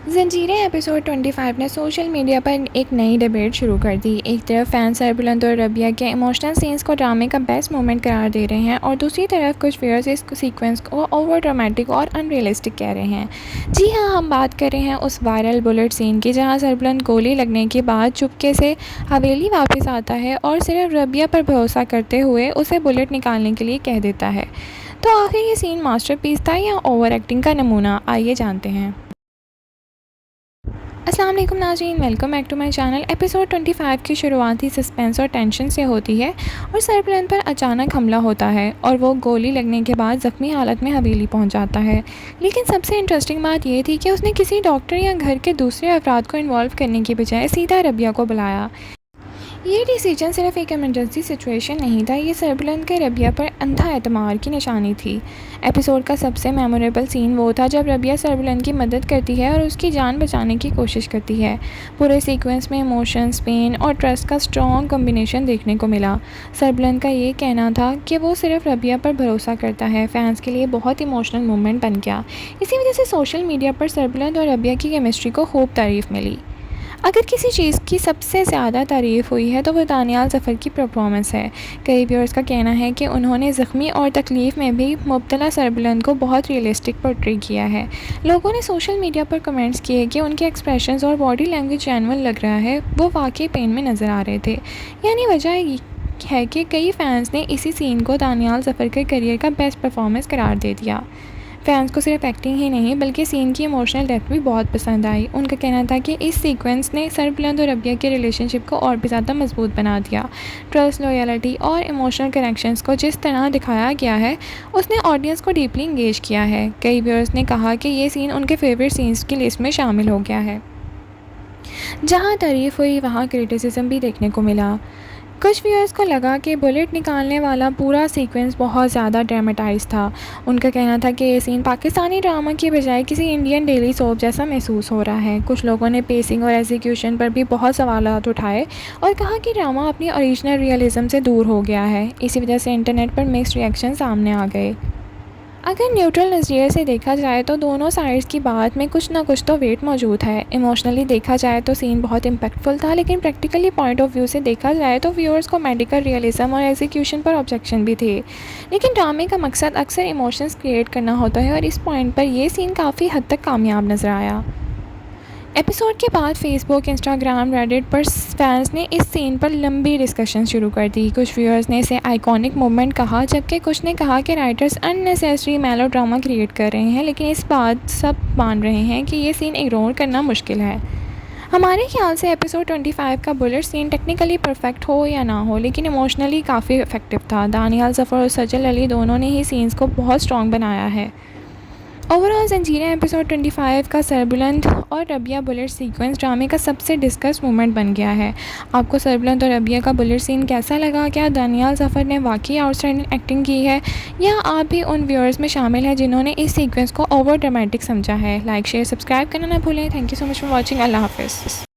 ज़ंजीरें episode 25 ने social media पर एक नई डिबेट शुरू कर दी। एक तरफ फैंस सरबुलंद और रबिया के इमोशनल सीन्स को ड्रामे का बेस्ट मोमेंट करार दे रहे हैं और दूसरी तरफ कुछ व्यूअर्स इस सीक्वेंस को ओवर ड्रामेटिक और अनरियलिस्टिक कह रहे हैं। जी हाँ, हम बात कर रहे हैं उस वायरल बुलेट सीन की जहाँ सरबुलंद गोली लगने के बाद चुपके से हवेली वापस आता है और सिर्फ रबिया पर भरोसा करते हुए उसे बुलेट निकालने के लिए कह देता है। तो आखिर ये सीन मास्टरपीस था या ओवर एक्टिंग का नमूना, आइए जानते हैं। अस्सलाम वालेकुम नाज़रीन, welcome back to my channel. Episode 25 की शुरुआत ही सस्पेंस और टेंशन से होती है और सरबुलंद पर अचानक हमला होता है और वो गोली लगने के बाद ज़ख्मी हालत में हवेली पहुंच जाता है। लेकिन सबसे इंटरेस्टिंग बात ये थी कि उसने किसी डॉक्टर या घर के दूसरे अफराद को इन्वॉल्व करने की बजाय सीधा रबिया को बुलाया। ये डिसीजन सिर्फ एक इमरजेंसी सिचुएशन नहीं था, ये सरबुलंद के रबिया पर अंधा एतमाद की निशानी थी। एपिसोड का सबसे मेमोरेबल सीन वो था जब रबिया सरबुलंद की मदद करती है और उसकी जान बचाने की कोशिश करती है। पूरे सीक्वेंस में इमोशंस, पेन और ट्रस्ट का स्ट्रॉन्ग कॉम्बिनेशन देखने को मिला। सरबुलंद का ये कहना था कि वो सिर्फ रबिया पर भरोसा करता है, फैंस के लिए बहुत इमोशनल मोमेंट बन गया। इसी वजह से सोशल मीडिया पर सरबुलंद और रबिया की केमिस्ट्री को खूब तारीफ़ मिली। अगर किसी चीज़ की सबसे ज़्यादा तारीफ़ हुई है तो वो दानियाल ज़फ़र की परफॉर्मेंस है। कई व्यूअर्स का कहना है कि उन्होंने ज़ख्मी और तकलीफ़ में भी मुब्तला सरबुलंद को बहुत रियलिस्टिक पोर्ट्रे किया है। लोगों ने सोशल मीडिया पर कमेंट्स किए कि उनके एक्सप्रेशंस और बॉडी लैंग्वेज जेन्युइन लग रहा है, वो वाकई पेन में नज़र आ रहे थे। यानी वजह है कि कई फ़ैन्स ने इसी सीन को दानियाल ज़फ़र के करियर का बेस्ट परफॉर्मेंस करार दे दिया। फैंस को सिर्फ एक्टिंग ही नहीं बल्कि सीन की इमोशनल डेप्थ भी बहुत पसंद आई। उनका कहना था कि इस सीक्वेंस ने सरबुलंद और रबिया के रिलेशनशिप को और भी ज़्यादा मजबूत बना दिया। ट्रस्ट, लॉयल्टी और इमोशनल कनेक्शंस को जिस तरह दिखाया गया है उसने ऑडियंस को डीपली इंगेज किया है। कई व्यूअर्स ने कहा कि ये सीन उनके फेवरेट सीन्स की लिस्ट में शामिल हो गया है। जहाँ तारीफ़ हुई वहाँ क्रिटिसिज्म भी देखने को मिला। कुछ व्यूअर्स को लगा कि बुलेट निकालने वाला पूरा सीक्वेंस बहुत ज़्यादा ड्रामेटाइज था। उनका कहना था कि ये सीन पाकिस्तानी ड्रामा की बजाय किसी इंडियन डेली सोप जैसा महसूस हो रहा है। कुछ लोगों ने पेसिंग और एग्जीक्यूशन पर भी बहुत सवालात उठाए और कहा कि ड्रामा अपनी ओरिजिनल रियलिज़म से दूर हो गया है। इसी वजह से इंटरनेट पर मिक्स्ड रिएक्शन सामने आ गए। अगर न्यूट्रल नज़रिए से देखा जाए तो दोनों साइड्स की बात में कुछ ना कुछ तो वेट मौजूद है। इमोशनली देखा जाए तो सीन बहुत इम्पैक्टफुल था, लेकिन प्रैक्टिकली पॉइंट ऑफ व्यू से देखा जाए तो व्यूअर्स को मेडिकल रियलिज्म और एग्जीक्यूशन पर ऑब्जेक्शन भी थे। लेकिन ड्रामे का मकसद अक्सर इमोशंस क्रिएट करना होता है और इस पॉइंट पर यह सीन काफ़ी हद तक कामयाब नज़र आया। एपिसोड के बाद फेसबुक, इंस्टाग्राम, रेडिट पर फैंस ने इस सीन पर लंबी डिस्कशन शुरू कर दी। कुछ व्यूअर्स ने इसे आइकॉनिक मोमेंट कहा जबकि कुछ ने कहा कि राइटर्स अननेसेसरी मेलोड्रामा क्रिएट कर रहे हैं, लेकिन इस बात सब मान रहे हैं कि ये सीन इग्नोर करना मुश्किल है। हमारे ख्याल से एपिसोड 25 का बुलेट सीन टेक्निकली परफेक्ट हो या ना हो, लेकिन इमोशनली काफ़ी इफेक्टिव था। दानियाल ज़फ़र और सजल अली दोनों ने ही सीन्स को बहुत स्ट्रॉन्ग बनाया है। ओवरऑल ज़ंजीरें एपिसोड 25 का सरबुलंद और रबिया बुलेट सीक्वेंस ड्रामे का सबसे डिस्कस मोमेंट बन गया है। आपको सरबुलंद और रबिया का बुलेट सीन कैसा लगा? क्या दानियाल ज़फ़र ने वाकई आउटस्टैंडिंग एक्टिंग की है या आप भी उन व्यूअर्स में शामिल हैं जिन्होंने इस सीक्वेंस को ओवर ड्रामेटिक समझा है? लाइक, शेयर, सब्सक्राइब करना ना भूलें। Thank you so much for watching. अल्लाह हाफ़िज़।